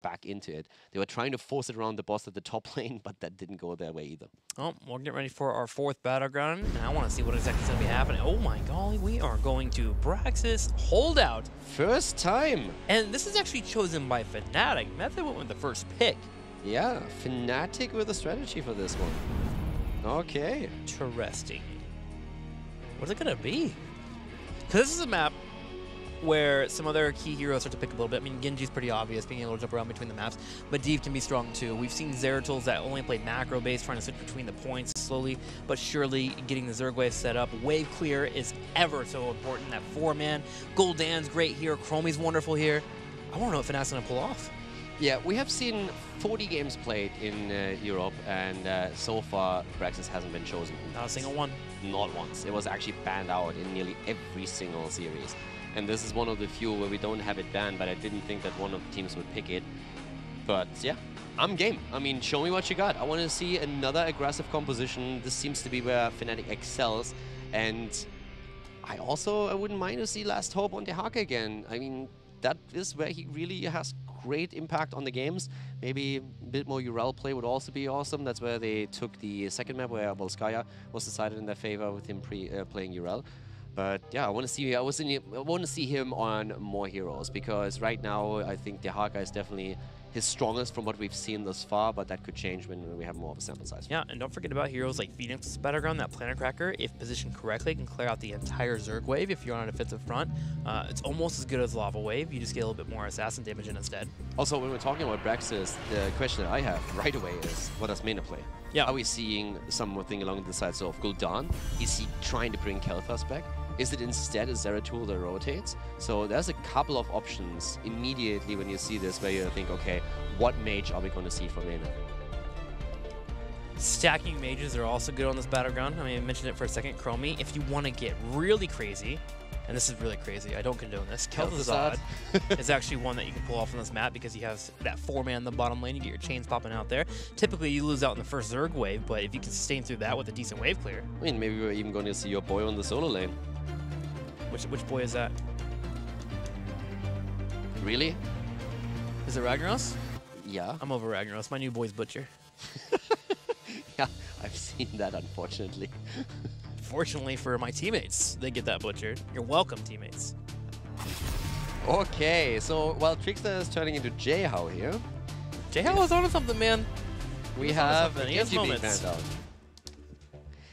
back into it. They were trying to force it around the boss at the top lane, but that didn't go their way either. Oh, we're getting ready for our 4th battleground, and I want to see what exactly is going to be happening. Oh my golly, we are going to Braxis Holdout. First time! And this is actually chosen by Fnatic. Method went with the first pick. Yeah, Fnatic with a strategy for this one. Okay. Interesting. What's it going to be? Because this is a map where some other key heroes start to pick a little bit. I mean, Genji's pretty obvious, being able to jump around between the maps, but Div can be strong too. We've seen Zeratul that only play macro base, trying to switch between the points slowly but surely, getting the Zerg wave set up. Wave clear is ever so important. That 4-man. Gul'dan's great here. Chromie's wonderful here. I want to know what Fnac's going to pull off. Yeah, we have seen 40 games played in Europe, and so far Braxis hasn't been chosen. Not a single one. Not once. It was actually banned out in nearly every single series. And this is one of the few where we don't have it banned, but I didn't think that one of the teams would pick it. But yeah, I'm game. I mean, show me what you got. I want to see another aggressive composition. This seems to be where Fnatic excels. And I wouldn't mind to see Last Hope on Dehaka again. I mean, that is where he really has great impact on the games. Maybe a bit more Ural play would also be awesome. That's where they took the second map where Volskaya was decided in their favor with him playing Ural. But yeah, I want to see him on more heroes, because right now I think Dehaka is definitely his strongest from what we've seen thus far, but that could change when we have more of a sample size. Yeah, and don't forget about heroes like Phoenix's Battleground. That Planet Cracker, if positioned correctly, can clear out the entire Zerg wave if you're on a defensive front. It's almost as good as Lava Wave. You just get a little bit more assassin damage in instead. Also, when we're talking about Braxis, the question that I have right away is, what does Mena play? Yeah. Are we seeing something along the sides of Gul'dan? Is he trying to bring Kael'thas back? Is it instead a Zeratul that rotates? So there's a couple of options immediately when you see this, where you think, okay, what mage are we going to see from Mena? Stacking mages are also good on this battleground. I mean, I mentioned it for a second. Chromie, if you want to get really crazy, and this is really crazy, I don't condone this, Kel'Thuzad is actually one that you can pull off on this map, because he has that 4-man in the bottom lane. You get your chains popping out there. Typically, you lose out in the first Zerg wave, but if you can sustain through that with a decent wave clear. I mean, maybe we're even going to see your boy on the solo lane. Which boy is that? Really? Is it Ragnaros? Yeah. I'm over Ragnaros. My new boy's Butcher. Yeah, I've seen that, unfortunately. Fortunately for my teammates, they get that butchered. You're welcome, teammates. Okay, so while Trickster is turning into Jayhao here, Jayhao is onto something, man. we have He has Genji being moments. banned out.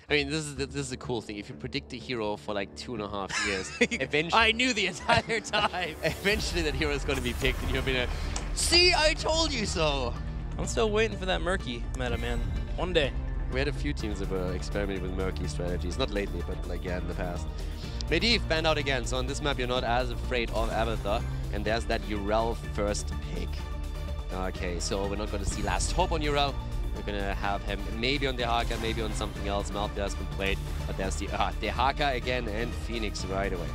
I mean, this is a cool thing. If you predict a hero for like 2.5 years, eventually, I knew the entire time. eventually that hero is going to be picked, and you'll be like, "See, I told you so." I'm still waiting for that Murky meta, man. One day. We had a few teams that were experimenting with murky strategies, not lately, but like in the past. Medivh banned out again, so on this map you're not as afraid of Abathur, and there's that Ural first pick. Okay, so we're not going to see Last Hope on Ural. We're going to have him maybe on Dehaka, maybe on something else. Malphite has been played, but there's the Dehaka again and Phoenix right away.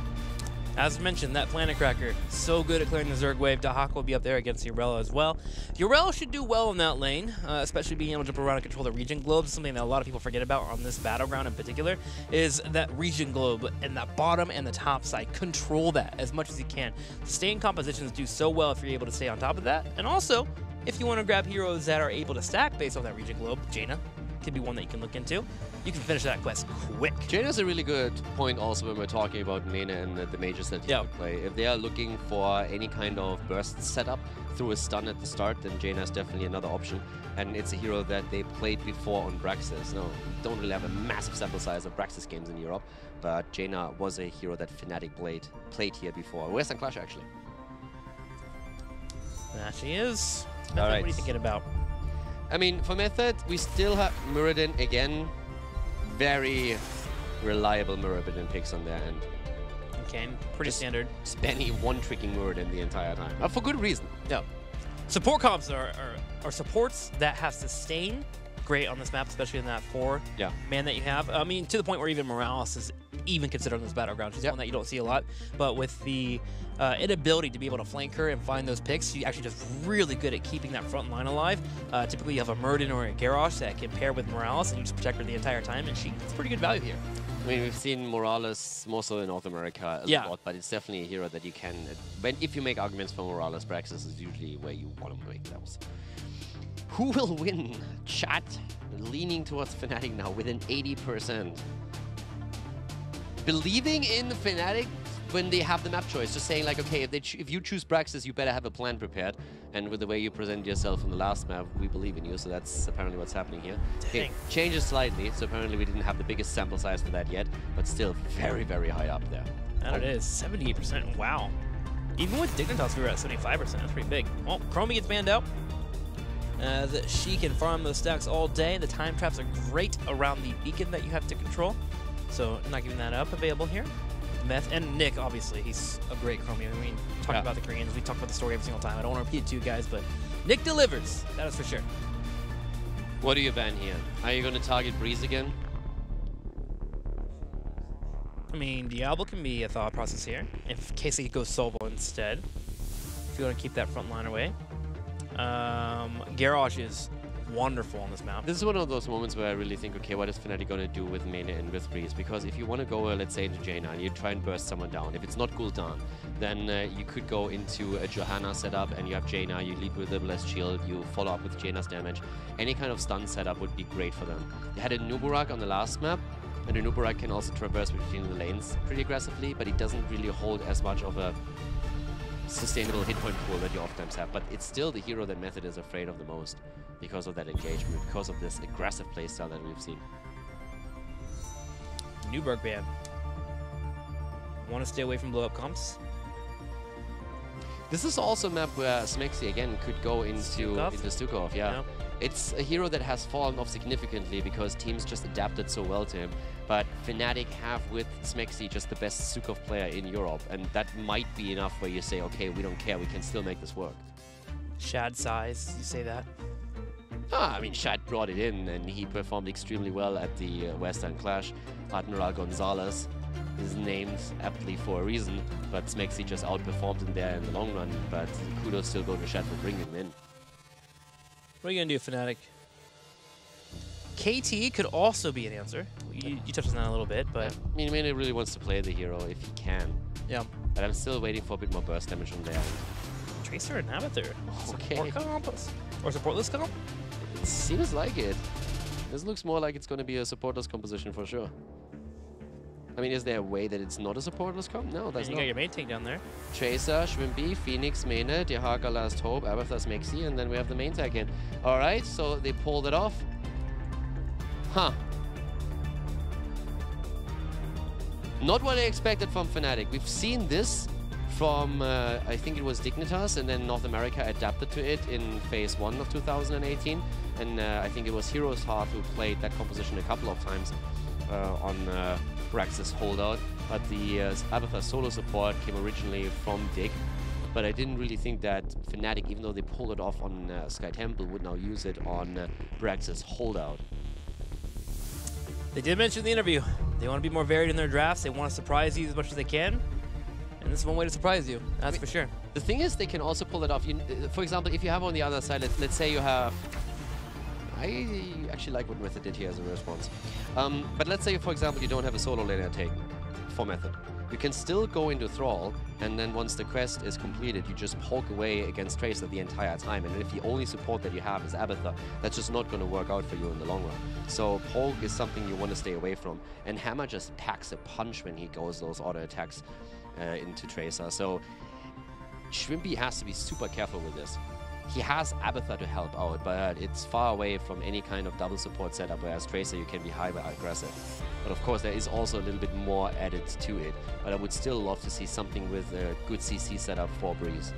As mentioned, that Planet Cracker, so good at clearing the Zerg wave. Dehaka will be up there against Urella as well. Urella should do well in that lane, especially being able to jump around and control the regen globes. Something that a lot of people forget about on this battleground in particular is that regen globe and that bottom and the top side. Control that as much as you can. Staying compositions do so well if you're able to stay on top of that. And also, if you want to grab heroes that are able to stack based on that regen globe, Jaina could be one that you can look into. You can finish that quest quick. Jaina's a really good point also when we're talking about Mena and the mages that he would play. If they are looking for any kind of burst setup through a stun at the start, then Jaina is definitely another option. And it's a hero that they played before on Braxis. No, we don't really have a massive sample size of Braxis games in Europe, but Jaina was a hero that Fnatic played here before. Western Clash, actually. There she is. All right. What are you thinking about? I mean, for Method, we still have Muradin again. Very reliable Muradin picks on their end. Okay, pretty Just standard. Spenny one-tricking Muradin the entire time. For good reason. Yeah. Support comps are supports that have sustain. Great on this map, especially in that 4-man that you have. I mean, to the point where even Morales is even consider on this battleground. She's Yep. one that you don't see a lot, but with the inability to be able to flank her and find those picks, she's actually just really good at keeping that front line alive. Typically, you have a Murden or a Garrosh that can pair with Morales, and you just protect her the entire time, and it's pretty good value here. I mean, we've seen Morales more so in North America a lot, but it's definitely a hero that you can... if you make arguments for Morales, Braxis is usually where you want to make those. Who will win? Chat leaning towards Fnatic now with an 80%. Believing in Fnatic when they have the map choice, just saying like, okay, if you choose Braxis, you better have a plan prepared. And with the way you present yourself in the last map, we believe in you. So that's apparently what's happening here. Dang. Okay, changes slightly. So apparently we didn't have the biggest sample size for that yet, but still very, very high up there. And it is 78%. Wow. Even with Dignitas, we were at 75%. That's pretty big. Well, Chromie gets banned out. She can farm those stacks all day. The time traps are great around the beacon that you have to control. So not giving that up available here. Meth and Nick, obviously, he's a great Chromie. I mean, talking about the Koreans, we talk about the story every single time. I don't want to repeat it to you guys, but Nick delivers. That is for sure. What do you ban here? Are you going to target Breeze again? I mean, Diablo can be a thought process here. In case he goes solo instead. If you want to keep that front line away. Garrosh is wonderful on this map. This is one of those moments where I really think, okay, what is Fnatic going to do with Mena and with Breeze? Because if you want to go, let's say, into Jaina and you try and burst someone down, if it's not Gul'dan, then you could go into a Johanna setup and you have Jaina, you lead with a Blessed Shield, you follow up with Jaina's damage. Any kind of stun setup would be great for them. They had a Nuburak on the last map, and the Nuburak can also traverse between the lanes pretty aggressively, but he doesn't really hold as much of a sustainable hit point pool that you oftentimes have. But it's still the hero that Method is afraid of the most because of that engagement, because of this aggressive playstyle that we've seen. Newberg ban. Want to stay away from blow-up comps? This is also a map where Smexy again could go into Stukov, yeah. It's a hero that has fallen off significantly because teams just adapted so well to him. But Fnatic have with Smexy just the best Stukov player in Europe, and that might be enough where you say, okay, we don't care, we can still make this work. Shad size, you say that? I mean, Shad brought it in, and he performed extremely well at the Western Clash. Admiral Gonzalez is named aptly for a reason, but Smexy just outperformed him there in the long run. But kudos still go to Shad for bringing him in. What are you going to do, Fnatic? KT could also be an answer. You touched on that a little bit, but... I mean, Mena really wants to play the hero if he can. Yeah. But I'm still waiting for a bit more burst damage on there. Tracer and Abathur. Okay. Support comp? Or supportless comp? It seems like it. This looks more like it's going to be a supportless composition for sure. I mean, is there a way that it's not a supportless comp? No, there's not. You got your main tank down there. Tracer, Schwimpy, Phoenix, Mena, Dehaka, Last Hope, Abathur, Smexy, and then we have the main tag in. Alright, so they pulled it off. Huh. Not what I expected from Fnatic. We've seen this from, I think it was Dignitas, and then North America adapted to it in Phase 1 of 2018. And I think it was Heroes Heart who played that composition a couple of times on Braxis holdout. But the Abathur solo support came originally from Dig. But I didn't really think that Fnatic, even though they pulled it off on Sky Temple, would now use it on Braxis holdout. They did mention in the interview, they want to be more varied in their drafts. They want to surprise you as much as they can. And this is one way to surprise you, that's for sure. The thing is, they can also pull it off. For example, if you have on the other side, let's say you have... I actually like what Method did here as a response. But let's say, for example, you don't have a solo laner take for Method. You can still go into Thrall, and then once the quest is completed, you just poke away against Tracer the entire time. And if the only support that you have is Abathur, that's just not going to work out for you in the long run. So poke is something you want to stay away from. And Hammer just packs a punch when he goes those auto attacks into Tracer. So Schwimpy has to be super careful with this. He has Abathur to help out, but it's far away from any kind of double support setup, whereas Tracer you can be hyper aggressive. But of course there is also a little bit more added to it. But I would still love to see something with a good CC setup for Breeze.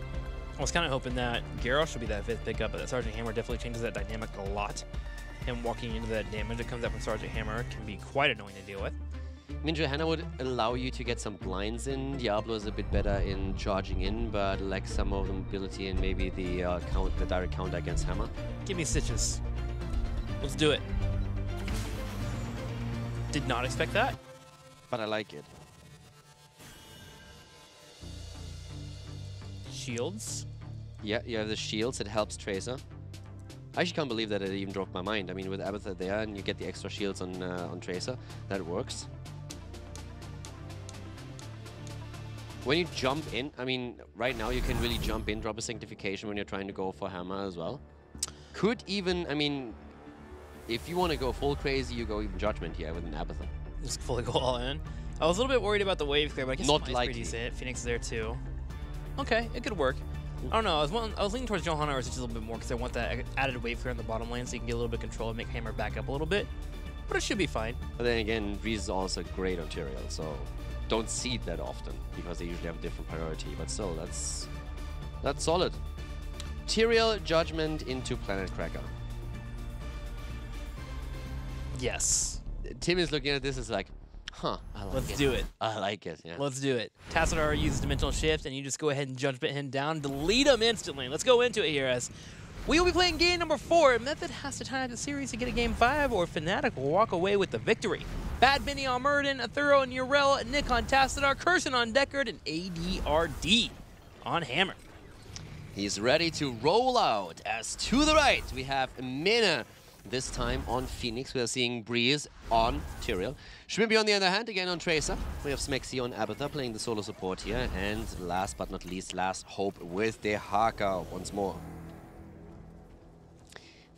I was kind of hoping that Garrosh should be that 5th pickup, but that Sergeant Hammer definitely changes that dynamic a lot. Him walking into that damage that comes out from Sergeant Hammer can be quite annoying to deal with. I mean, Johanna would allow you to get some blinds in. Diablo is a bit better in charging in, but lacks some of the mobility and maybe the direct counter against Hammer. Give me Stitches. Let's do it. Did not expect that. but I like it. Shields. Yeah, you have the shields. It helps Tracer. I actually can't believe that it even dropped my mind. I mean, with Abathur there, and you get the extra shields on Tracer, that works. When you jump in, I mean, right now you can really jump in, drop a Sanctification when you're trying to go for Hammer as well. Could even, I mean, if you want to go full crazy, you go even Judgment here with an Abathur. Just fully go all in. I was a little bit worried about the wave clear, but I guess Not Smite's likely. pretty decent. Phoenix is there too. Okay, it could work. I don't know. I was leaning towards Johanna just a little bit more because I want that added wave clear in the bottom lane so you can get a little bit of control and make Hammer back up a little bit. But it should be fine. But then again, Breeze is also great on Tyrael, so don't see it that often because they usually have a different priority. But still, that's solid. Tyrael Judgment into Planet Cracker. Yes. Tim is looking at this as like, huh, I like it. Let's do it. I like it, yeah. Let's do it. Tassadar uses Dimensional Shift, and you just go ahead and Judgment him down, delete him instantly. Let's go into it here as we will be playing game number 4. Method has to tie the series to get a game 5, or Fnatic will walk away with the victory. Bad Benny on Muradin, Athuro on Yrel, Nick on Tassadar, Curson on Deckard, and ADRD on Hammer. He's ready to roll out as to the right we have Mina. This time on Phoenix, we are seeing Breeze on Tyrael. Shrimpy on the other hand, again on Tracer. We have Smexy on Abathur playing the solo support here. And last but not least, Last Hope with Dehaka once more.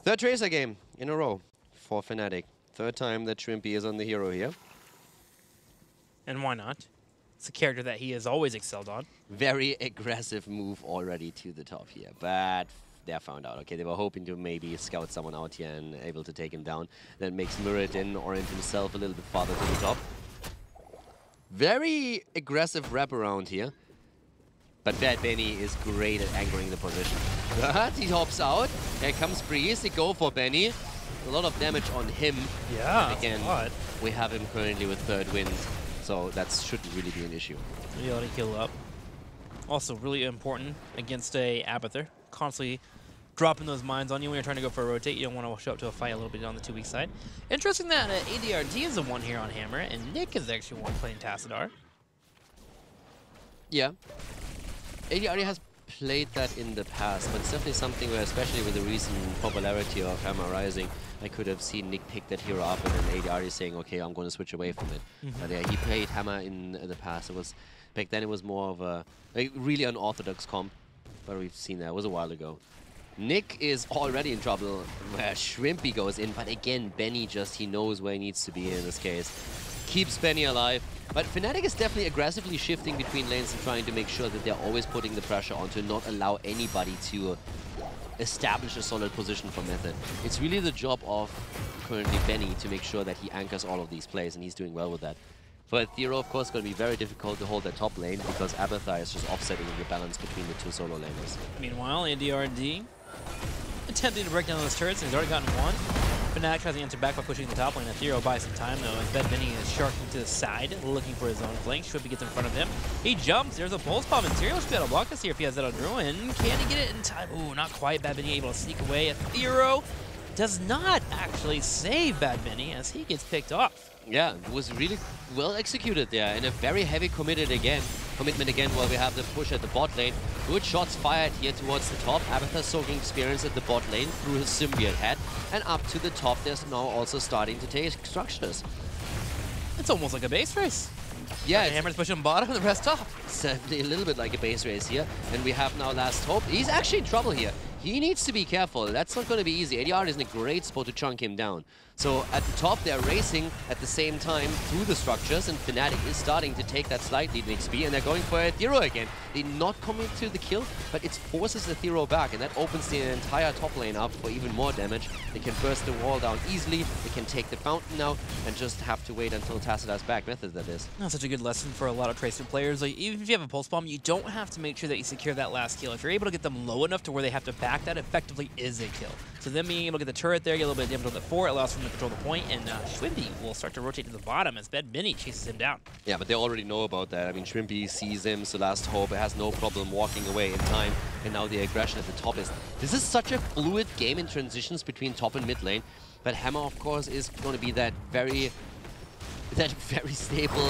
Third Tracer game in a row for Fnatic. Third time that Shrimpy is on the hero here. And why not? It's a character that he has always excelled on. Very aggressive move already to the top here, but they're found out. Okay, they were hoping to maybe scout someone out here and able to take him down. That makes Muradin orient himself a little bit farther to the top. Very aggressive wraparound here. But Bad Benny is great at anchoring the position. But he hops out. Here comes Breeze. They go for Benny. A lot of damage on him. Yeah, and again, we have him currently with third wind, so that shouldn't really be an issue. Reality kill up. Also really important against a Abathur. Constantly dropping those mines on you when you're trying to go for a rotate. You don't want to show up to a fight a little bit on the 2-weak side. Interesting that ADRD is the one here on Hammer, and Nick is actually one playing Tassadar. Yeah. ADRD has played that in the past, but it's definitely something where, especially with the recent popularity of Hammer Rising, I could have seen Nick pick that hero up and then ADRD saying, okay, I'm going to switch away from it. But yeah, he played Hammer in the past. It was back then it was more of a really unorthodox comp, but we've seen that. It was a while ago. Nick is already in trouble where Shrimpy goes in, but again, Benny he knows where he needs to be in this case. Keeps Benny alive. But Fnatic is definitely aggressively shifting between lanes and trying to make sure that they're always putting the pressure on to not allow anybody to establish a solid position for Method. It's really the job of currently Benny to make sure that he anchors all of these plays, and he's doing well with that. For Athero, of course, it's going to be very difficult to hold that top lane because Abathur is just offsetting the balance between the two solo laners. Meanwhile, ADRD attempting to break down those turrets, and he's already gotten one. Fnatic tries to answer back by pushing the top lane. Athero buys some time, though, as Bad Benny is sharking to the side, looking for his own flank. Shrimpy gets in front of him. He jumps. There's a pulse bomb, and Tyrael should be able to block this here if he has that on Druin. Can he get it in time? Ooh, not quite. Bad Benny able to sneak away. Athero does not actually save Bad Benny as he gets picked off. Yeah, it was really well executed there, and a very heavy commitment again while we have the push at the bot lane. Good shots fired here towards the top. Abathur soaking experience at the bot lane through his symbiote head, and up to the top there's now also starting to take structures. It's almost like a base race. Yeah, Hammer's pushing bottom and the rest top. It's definitely a little bit like a base race here, and we have now Last Hope. He's actually in trouble here. He needs to be careful. That's not going to be easy. ADR is in a great spot to chunk him down. So at the top, they're racing at the same time through the structures, and Fnatic is starting to take that slight lead in XP, and they're going for Athero again. They're not coming to the kill, but it forces Athero back, and that opens the entire top lane up for even more damage. They can burst the wall down easily. They can take the fountain now, and just have to wait until Tassadar's back. Method, that is. That's such a good lesson for a lot of Tracer players. Like, even if you have a pulse bomb, you don't have to make sure that you secure that last kill. If you're able to get them low enough to where they have to back, that effectively is a kill. So them being able to get the turret there, get a little bit of damage on the 4, allows them to control the point, and Shrimpy will start to rotate to the bottom as Bad Benny chases him down. Yeah, but they already know about that. I mean, Shrimpy sees him, so Last Hope has no problem walking away in time, and now the aggression at the top is... This is such a fluid game in transitions between top and mid lane, but Hammer, of course, is going to be that very that very stable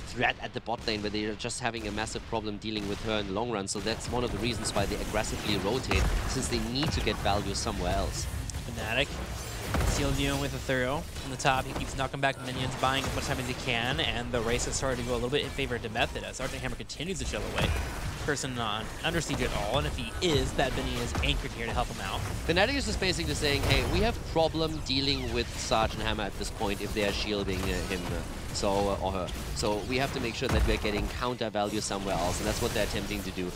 threat at the bot lane where they're just having a massive problem dealing with her in the long run. So that's one of the reasons why they aggressively rotate, since they need to get value somewhere else. Fnatic Seal dealing with a thorough on the top. He keeps knocking back minions, buying as much time as he can, and the race has started to go a little bit in favor of Method as Argent Hammer continues to chill away. Person not under siege at all, and if he is, Bad Bunny is anchored here to help him out. Fnatic is just basically saying, hey, we have problem dealing with Sergeant Hammer at this point if they are shielding him or her. So we have to make sure that we're getting counter value somewhere else, and that's what they're attempting to do.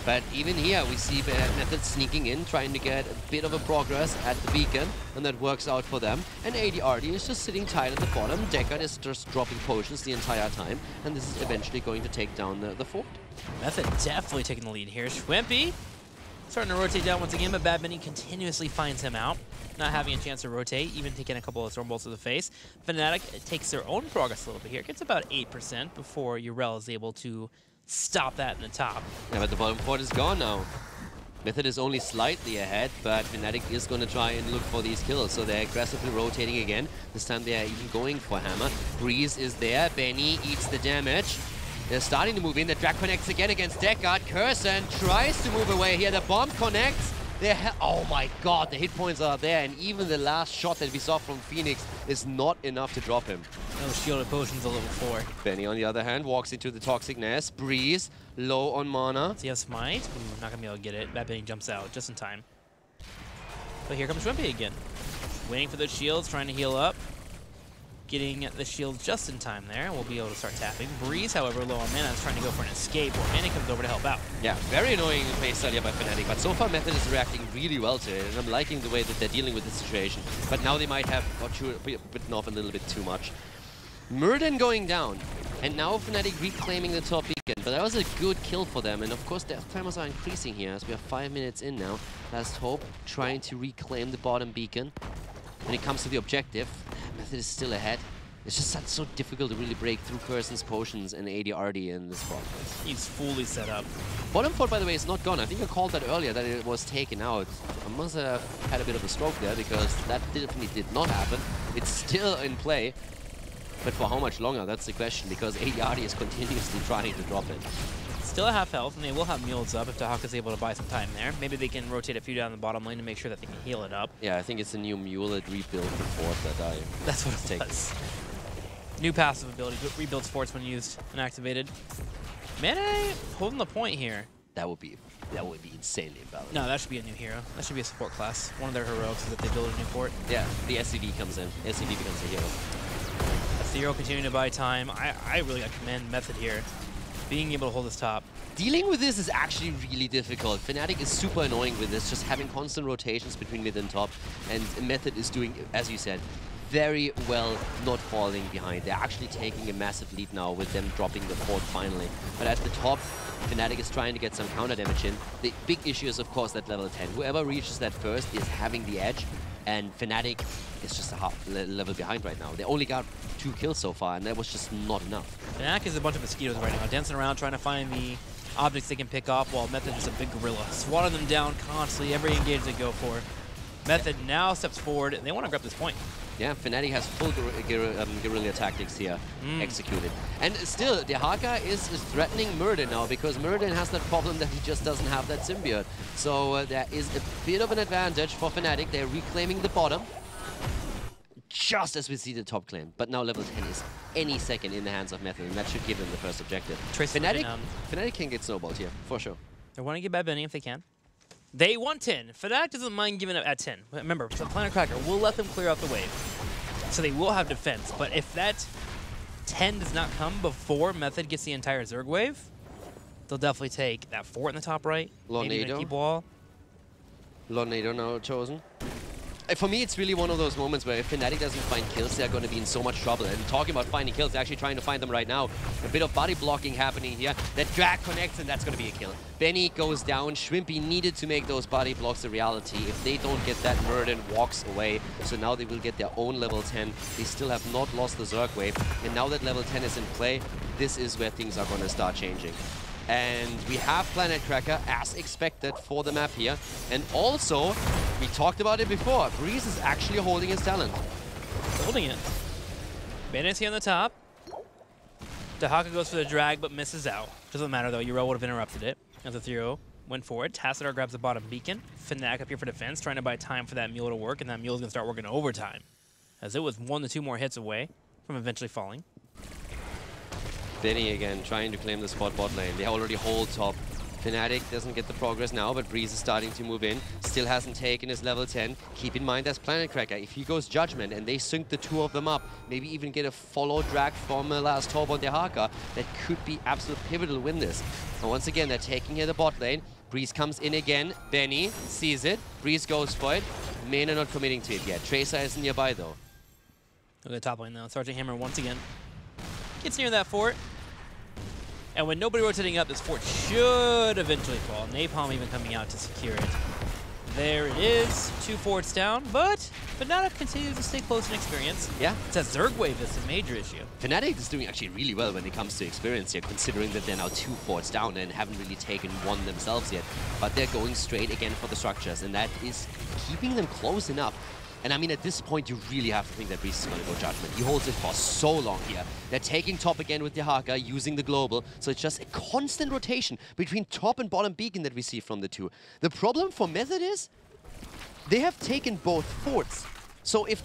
But even here, we see Method sneaking in, trying to get a bit of a progress at the beacon, and that works out for them. And ADRD is just sitting tight at the bottom. Deckard is just dropping potions the entire time, and this is eventually going to take down the fort. Method definitely taking the lead here. Schwimpy starting to rotate down once again, but Bad Bunny continuously finds him out, not having a chance to rotate, even taking a couple of storm bolts to the face. Fnatic takes their own progress a little bit here. Gets about 8% before Yrel is able to stop that in the top. Yeah, but the bottom fort is gone now. Method is only slightly ahead, but Fnatic is going to try and look for these kills. So they're aggressively rotating again. This time they are even going for Hammer. Breeze is there. Benny eats the damage. They're starting to move in. The drag connects again against Deckard. Curson tries to move away here. The bomb connects. Oh my god, the hit points are there, and even the last shot that we saw from Phoenix is not enough to drop him. No shielded potions a level 4. Benny, on the other hand, walks into the Toxic Nest. Breeze, low on mana. Does he have Smite? Not gonna be able to get it. Bad Bunny jumps out just in time. But here comes Schwimpy again. Waiting for the shields, trying to heal up. Getting the shield just in time there. We'll be able to start tapping. Breeze, however, low on mana, is trying to go for an escape, or Manny comes over to help out. Yeah, very annoying playstyle here by Fnatic, but so far Method is reacting really well to it, and I'm liking the way that they're dealing with the situation. But now they might have bitten off a little bit too much. Murden going down, and now Fnatic reclaiming the top beacon. But that was a good kill for them, and of course their timers are increasing here as we have 5 minutes in now. Last Hope trying to reclaim the bottom beacon. When it comes to the objective, Method is still ahead. It's just so difficult to really break through Curson's potions and ADRD in this spot. He's fully set up. Bottom fort, by the way, is not gone. I think I called that earlier, that it was taken out. I must have had a bit of a stroke there, because that definitely did not happen. It's still in play. But for how much longer, that's the question, because ADRD is continuously trying to drop it. Still at half health, and they will have mules up if Dahak is able to buy some time there. Maybe they can rotate a few down the bottom lane to make sure that they can heal it up. Yeah, I think it's a new mule that rebuilt the fort that I... That's what it was. New passive ability, rebuilds forts when used and activated. Mane holding the point here. That would be insanely invalid. No, that should be a new hero. That should be a support class. One of their heroics is that they build a new fort. Yeah, the SCV comes in. SCV becomes a hero. That's the hero continuing to buy time. I really got commend Method here. Being able to hold this top. Dealing with this is actually really difficult. Fnatic is super annoying with this, just having constant rotations between mid and top. And Method is doing, as you said, very well not falling behind. They're actually taking a massive lead now with them dropping the fort finally. But at the top, Fnatic is trying to get some counter damage in. The big issue is, of course, that level 10. Whoever reaches that first is having the edge. And Fnatic is just a half level behind right now. They only got 2 kills so far, and that was just not enough. Fnatic is a bunch of mosquitoes right now, dancing around trying to find the objects they can pick off, while Method is a big gorilla, swatting them down constantly every engage they go for. Method now steps forward, and they want to grab this point. Yeah, Fnatic has full guerrilla tactics here executed. And still, Dehaka is threatening Murden now, because Murden has that problem that he just doesn't have that symbiote. So there is a bit of an advantage for Fnatic. They're reclaiming the bottom, just as we see the top claim. But now level 10 is any second in the hands of Method, and that should give them the first objective. Fnatic can get snowballed here, for sure. They want to get Bad Bunny if they can. They want 10. Fnatic doesn't mind giving up at 10. Remember, the Planet Cracker will let them clear out the wave. So they will have defense. But if that 10 does not come before Method gets the entire Zerg wave, they'll definitely take that fort in the top right. Maybe a keep wall. Lornado now chosen. For me, it's really one of those moments where if Fnatic doesn't find kills, they're going to be in so much trouble. And talking about finding kills, they're actually trying to find them right now. A bit of body blocking happening here. That drag connects, and that's going to be a kill. Benny goes down. Schwimpy needed to make those body blocks a reality. If they don't get that, Murden walks away. So now they will get their own level 10. They still have not lost the Zerg wave. And now that level 10 is in play, this is where things are going to start changing. And we have Planet Cracker, as expected, for the map here. And also, we talked about it before, Breeze is actually holding his talent. Holding it. Bandit's here on the top. Dehaka goes for the drag, but misses out. Doesn't matter, though. Yrel would have interrupted it as Ethereal went for it. Tassadar grabs the bottom beacon. Fnatic up here for defense, trying to buy time for that mule to work, and that mule's going to start working overtime, as it was 1 to 2 more hits away from eventually falling. Benny again trying to claim the spot bot lane. They already hold top. Fnatic doesn't get the progress now, but Breeze is starting to move in. Still hasn't taken his level 10. Keep in mind, that's PlanetCracker. If he goes Judgment and they sync the two of them up, maybe even get a follow drag from Last Hope on Dehaka, that could be absolute pivotal to win this. And once again, they're taking here the bot lane. Breeze comes in again. Benny sees it. Breeze goes for it. Mena not committing to it yet. Tracer is nearby though. Look at the top lane now. Sergeant Hammer once again gets near that fort. And when nobody rotating up, this fort should eventually fall. Napalm even coming out to secure it. There it is. 2 forts down, but Fnatic continues to stay close in experience. Yeah. It's that Zerg wave that's a major issue. Fnatic is doing actually really well when it comes to experience here, considering that they're now 2 forts down and haven't really taken one themselves yet. But they're going straight again for the structures, and that is keeping them close enough. And I mean, at this point, you really have to think that Breeze is going to go Judgment. He holds it for so long here. They're taking top again with Dehaka, using the global. So it's just a constant rotation between top and bottom beacon that we see from the two. The problem for Method is they have taken both forts. So if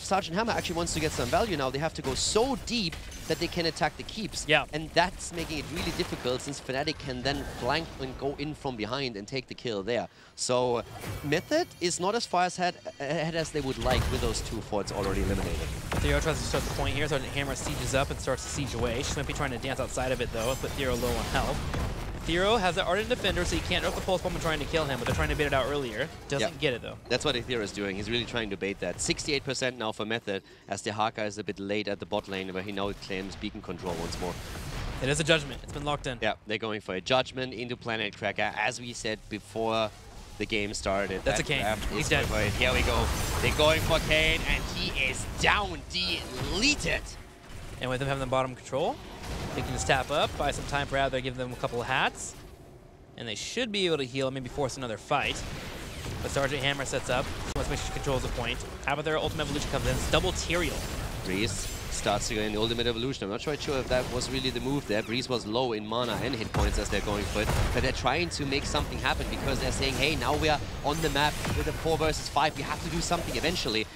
Sergeant Hammer actually wants to get some value now, they have to go so deep that they can attack the keeps. Yeah. And that's making it really difficult, since Fnatic can then flank and go in from behind and take the kill there. So Method is not as far ahead as they would like with those 2 forts already eliminated. Theo tries to start the point here. Sergeant Hammer sieges up and starts to siege away. She might be trying to dance outside of it, though, put Theo low on health. Theo has the Ardent Defender, so he can't drop the Pulse Bomb and trying to kill him, but they're trying to bait it out earlier. Doesn't get it, though. That's what Aethera is doing. He's really trying to bait that. 68% now for Method, as Dehaka is a bit late at the bot lane, where he now claims beacon control once more. It is a Judgment. It's been locked in. Yeah, they're going for a Judgment into PlanetCracker, as we said before the game started. That's a Kayn. He's dead. Here we go. They're going for Kayn, and he is down, deleted. And with them having the bottom control, they can just tap up, buy some time for out there, give them a couple of hats, and they should be able to heal, maybe force another fight. But Sergeant Hammer sets up. She wants to make sure she controls the point. Abathur Ultimate Evolution comes in. It's double Tyrael. Breeze starts to go in the Ultimate Evolution. I'm not quite sure if that was really the move there. Breeze was low in mana and hit points as they're going for it. But they're trying to make something happen, because they're saying, hey, now we are on the map with a 4 versus 5. We have to do something eventually.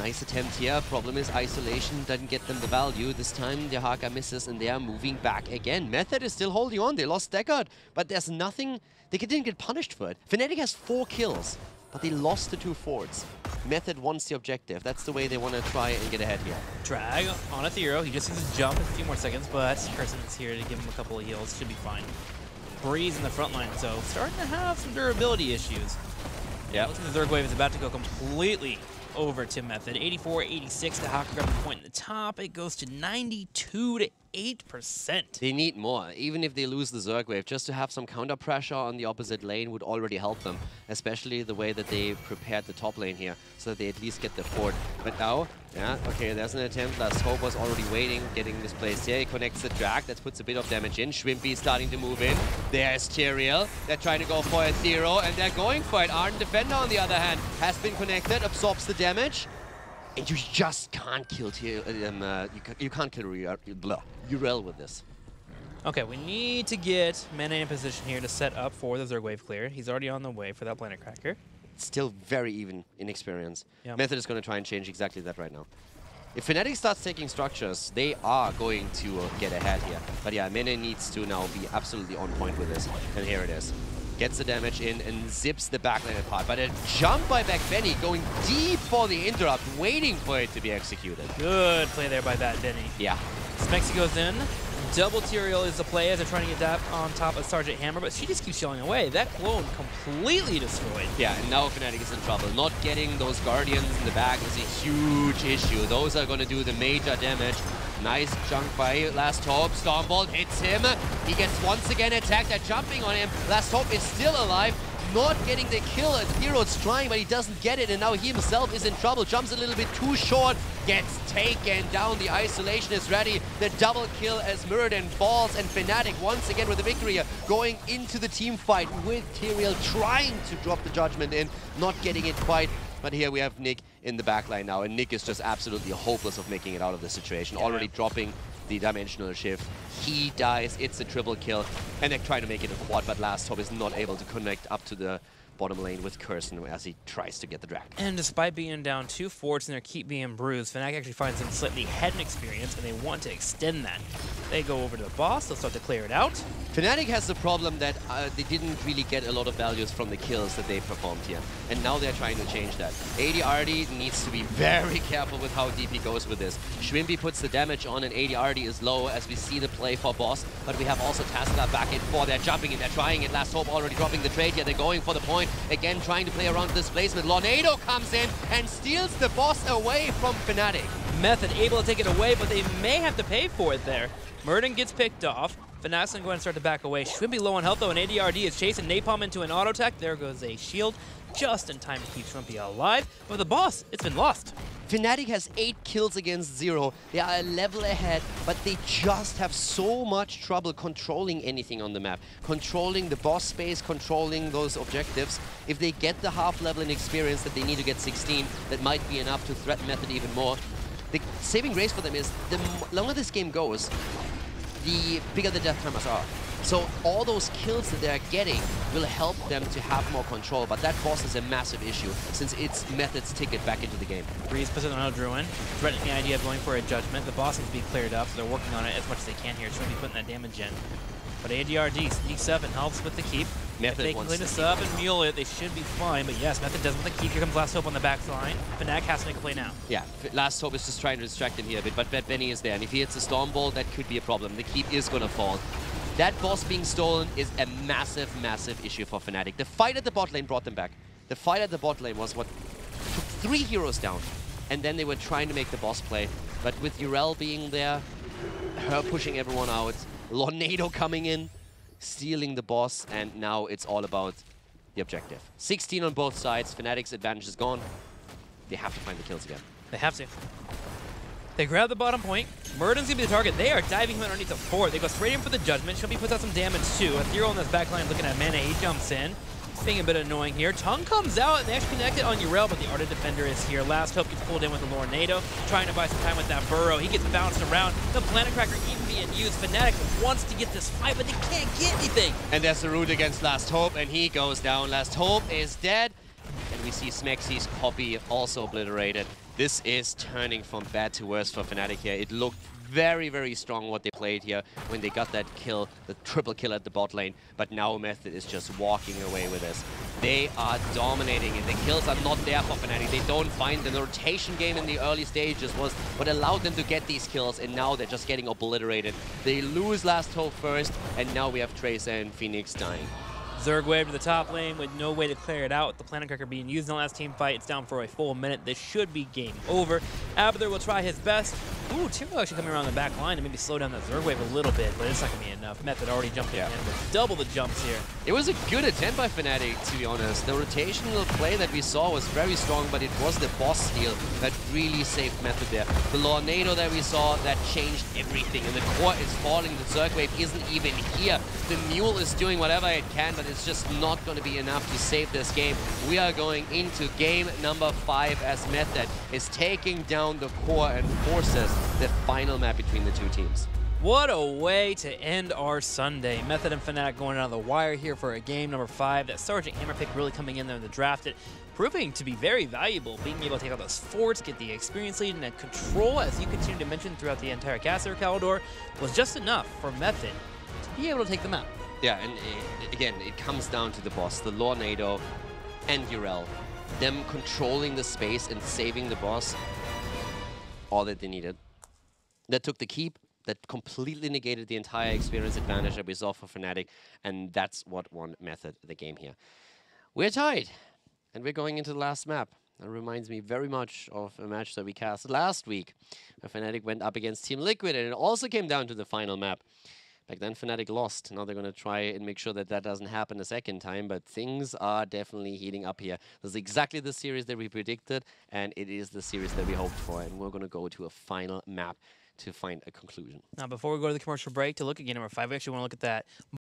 Nice attempt here. Problem is isolation doesn't get them the value. This time Dehaka misses and they are moving back again. Method is still holding on. They lost Deckard, but there's nothing. They didn't get punished for it. Fnatic has 4 kills, but they lost the 2 forts. Method wants the objective. That's the way they want to try and get ahead here. Drag on Ethereal. He just needs to jump in a few more seconds, but Curson is here to give him a couple of heals. Should be fine. Breeze in the front line, so starting to have some durability issues. Yeah. Looks like the Zerg wave is about to go completely over to Method. 84-86 to Dehaka grab the point in the top. It goes to 92-8%. They need more. Even if they lose the Zerg wave, just to have some counter pressure on the opposite lane would already help them. Especially the way that they prepared the top lane here, so that they at least get the fort. But now, yeah, okay, there's an attempt. Last Hope was already waiting, getting this place here. He connects the drag. That puts a bit of damage in. Shrimpy starting to move in. There's Tyrael. They're trying to go for a Zero, and they're going for it. Ardent Defender, on the other hand, has been connected, absorbs the damage. And you just can't kill you can't kill Yrel with this. Okay, we need to get Mena in position here to set up for the Zerg wave clear. He's already on the way for that PlanetCracker. Still very even in experience. Yep. Method is going to try and change exactly that right now. If Fnatic starts taking structures, they are going to get ahead here. But yeah, Mena needs to now be absolutely on point with this. And here it is. Gets the damage in and zips the backlane apart. But a jump by Back Benny, going deep for the interrupt, waiting for it to be executed. Good play there by that Benny. Yeah. Smexy goes in. Double Tyrael is the play as they're trying to get that on top of Sergeant Hammer, but she just keeps showing away. That clone completely destroyed. Yeah, and now Fnatic is in trouble. Not getting those Guardians in the back is a huge issue. Those are going to do the major damage. Nice chunk by Last Hope. Stormbolt hits him. He gets once again attacked. They're jumping on him. Last Hope is still alive. Not getting the kill. Hero's trying, but he doesn't get it, and now he himself is in trouble. Jumps a little bit too short. Gets taken down. The isolation is ready. The double kill as Muradin falls, and Fnatic once again with the victory here, going into the team fight with Tyrael, trying to drop the Judgment in, not getting it quite. But here we have Nick in the backline now, and Nick is just absolutely hopeless of making it out of this situation. Yeah. Already dropping the dimensional shift. He dies, it's a triple kill, and they're trying to make it a quad, but Last Hope is not able to connect up to the bottom lane with Curson as he tries to get the drag. And despite being down 2 forts and their keep being bruised, Fnatic actually finds them slightly ahead in experience, and they want to extend that. They go over to the boss, they'll start to clear it out. Fnatic has the problem that they didn't really get a lot of values from the kills that they performed here. And now they're trying to change that. ADRD needs to be very careful with how deep he goes with this. Shrimpy puts the damage on and ADRD is low as we see the play for boss. But we have also Tassadar back in 4. They're jumping in, they're trying it. Last Hope already dropping the trade here. They're going for the point. Again, trying to play around the displacement. Lornado comes in and steals the boss away from Fnatic. Method able to take it away, but they may have to pay for it there. Murden gets picked off. Fnatic's gonna go ahead and start to back away. Shrimpy low on health though, and ADRD is chasing Napalm into an auto attack. There goes a shield, just in time to keep Shrimpy alive. But the boss, it's been lost. Fnatic has 8 kills against 0. They are a level ahead, but they just have so much trouble controlling anything on the map. Controlling the boss space, controlling those objectives. If they get the half level in experience that they need to get 16, that might be enough to threaten Method even more. The saving grace for them is the longer this game goes, the bigger the death timers are. So all those kills that they're getting will help them to have more control, but that boss is a massive issue since it's Method's ticket back into the game. Breeze puts it on a Druin, threatening the idea of going for a Judgment. The boss needs to be cleared up, so they're working on it as much as they can here. Shrimpy putting that damage in. But ADRD sneaks up and helps with the keep. If they can clean this up and mule it, they should be fine. But yes, Method does with the keep. Here comes Last Hope on the back line. Fnatic has to make a play now. Yeah, Last Hope is just trying to distract him here a bit, but Benny is there. And if he hits a Storm Ball, that could be a problem. The keep is going to fall. That boss being stolen is a massive, massive issue for Fnatic. The fight at the bot lane brought them back. The fight at the bot lane was what took 3 heroes down. And then they were trying to make the boss play. But with Yrel being there, her pushing everyone out, Lornado coming in, stealing the boss, and now it's all about the objective. 16 on both sides. Fnatic's advantage is gone. They have to find the kills again. They have to. They grab the bottom point. Murden's gonna be the target. They are diving him underneath the fort. They go straight in for the Judgment. Shrimpy puts out some damage too. Ethereal in this backline looking at mana. He jumps in. Being a bit annoying here. Tongue comes out and they actually connected on Yrel, but the Ardent Defender is here. Last Hope gets pulled in with the Lornado, trying to buy some time with that Burrow. He gets bounced around. The Planet Cracker even being used. Fnatic wants to get this fight, but they can't get anything. And there's the root against Last Hope, and he goes down. Last Hope is dead. And we see Smexy's copy also obliterated. This is turning from bad to worse for Fnatic here. It looked very, very strong what they played here when they got that kill, the triple kill at the bot lane. But now Method is just walking away with this. They are dominating and the kills are not there for Fnatic. They don't find the rotation game in the early stages was what allowed them to get these kills, and now they're just getting obliterated. They lose Last Hope first, and now we have Tracer and Phoenix dying. Zerg wave to the top lane with no way to clear it out. With the Planet Cracker being used in the last team fight, it's down for a full minute. This should be game over. Abathur will try his best. Ooh, Tyrael actually coming around the back line to maybe slow down that Zerg wave a little bit, but it's not going to be enough. Method already jumping in with double the jumps here. It was a good attempt by Fnatic, to be honest. The rotational play that we saw was very strong, but it was the boss steal that really saved Method there. The Lornado that we saw, that changed everything, and the core is falling. The Zerg wave isn't even here. The Mule is doing whatever it can, but it's just not going to be enough to save this game. We are going into game number 5 as Method is taking down the core and forces the final map between the two teams. What a way to end our Sunday. Method and Fnatic going on the wire here for a game number 5. That Sergeant Hammer pick really coming in there in the draft. It proving to be very valuable, being able to take out those forts, get the experience lead, and that control, as you continue to mention throughout the entire cast there, Caldor, was just enough for Method to be able to take them out. Yeah, and again, it comes down to the boss, the Lornado and Yrel. Them controlling the space and saving the boss, all that they needed. That took the keep, that completely negated the entire experience advantage that we saw for Fnatic, and that's what won Method the game here. We're tied, and we're going into the last map. That reminds me very much of a match that we cast last week, where Fnatic went up against Team Liquid, and it also came down to the final map. Back then, Fnatic lost. Now they're going to try and make sure that that doesn't happen a second time, but things are definitely heating up here. This is exactly the series that we predicted, and it is the series that we hoped for, and we're going to go to a final map to find a conclusion. Now, before we go to the commercial break to look at game number 5, we actually want to look at that